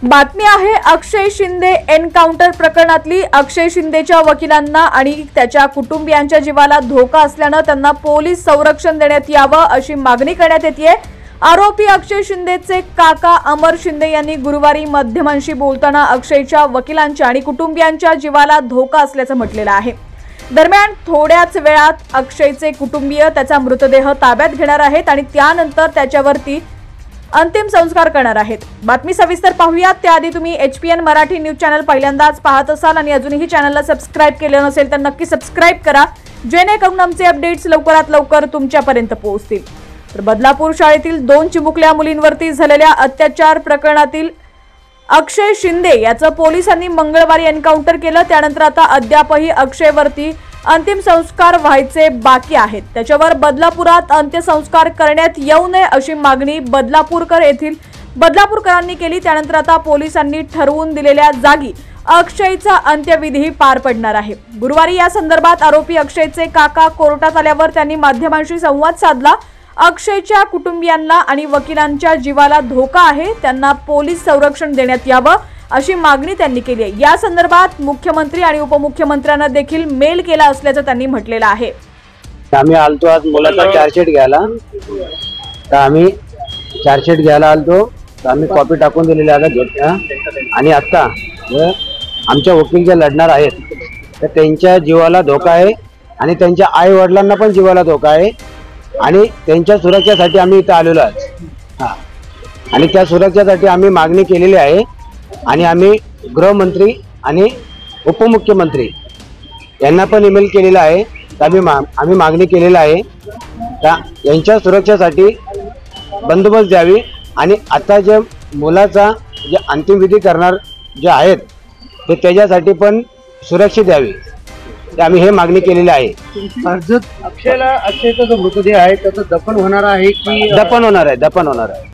बातमी आहे अक्षय शिंदे एन्काउंटर प्रकरणातली। अक्षय शिंदेच्या वकिलांना आणि त्याच्या कुटुंबियांच्या जीवाला धोका असल्याने त्यांना पोलीस संरक्षण देण्यात यावं अशी मागणी करण्यात येते। आरोपी अक्षय शिंदेचे काका अमर शिंदे यांनी गुरुवारी माध्यमांशी बोलताना अक्षयच्या वकिलांच्या आणि कुटुंबियांच्या जीवाला धोका असल्याचं म्हटलेलं आहे। दरम्यान थोड्याच वेळात अक्षयचे कुटुंबीय त्याचा मृतदेह ताब्यात घेणार आहेत आणि त्यानंतर त्याच्यावरती अंतिम संस्कार करणार आहेत। बातमी सविस्तर पाहूयात त्याआधी तुम्ही HPN मराठी न्यूज चॅनल पहिल्यांदाच पाहत असाल आणि अजूनही चॅनलला सबस्क्राइब केले नसेल तर नक्की सबस्क्राइब करा, जेणेकरून आमचे अपडेट्स लवकरात लवकर तुमच्यापर्यंत पोहोचतील। तर बदलापूर शाळेतील 2 चिमुकल्या मुलींवरती झालेल्या अत्याचार प्रकरणातील अक्षय शिंदे याचं पोलिसांनी मंगळवारी एन्काउंटर केलं। त्यानंतर आता अद्यापही अक्षयवरती अंतिम संस्कार व्हायचे बाकी आहेत। त्याच्यावर बदलापुरात अंत्यसंस्कार करण्यात येऊ नये अशी मागणी बदलापूरकरांनी केली। त्यानंतर आता पोलिसांनी ठरवून दिलेल्या जागी अक्षयचा अंत्यविधी पार पडणार आहे। गुरुवारी या संदर्भात आरोपी अक्षयचे काका कोर्टात आल्यावर त्यांनी माध्यमांशी संवाद साधला। अक्षयच्या कुटुंबियांना आणि वकिलांच्या जीवाला धोका आहे, त्यांना पोलीस संरक्षण देण्यात यावं अशी मागणी त्यांनी केली आहे। या संदर्भात मुख्यमंत्री आणि उपमुख्यमंत्र्यांना देखील मेल केला असल्याचं त्यांनी म्हटलेलं आहे। आम्ही आलतो आज मुलाचा चार्जशीट घ्यायला, तर आम्ही चार्जशीट घ्यायला आलतो, तर आम्ही कॉपी टाकून दिलेली आता घेतल्या आणि आता आमच्या वकील जे लढणार आहेत तर त्यांच्या जीवाला धोका आहे आणि त्यांच्या आई वडिलांना पण जीवाला धोका आहे आणि त्यांच्या सुरक्षेसाठी आम्ही इथं आलेलो आहोत। आणि त्या सुरक्षेसाठी आम्ही मागणी केलेली आहे आणि आम्ही गृहमंत्री आणि उपमुख्यमंत्री यांना पण ईमेल केलेला आहे। तर आम्ही मागणी केलेला आहे तर यांच्या सुरक्षेसाठी बंदोबस्त द्यावी आणि आता जे मुलाचा जे अंतिमविधी करणार जे आहेत ते त्याच्यासाठी पण सुरक्षित द्यावी, ते आम्ही हे मागणी केलेली आहे। अक्षयचा जो मृतदेह आहे त्याचं दफन होणार आहे की? दफन होणार आहे।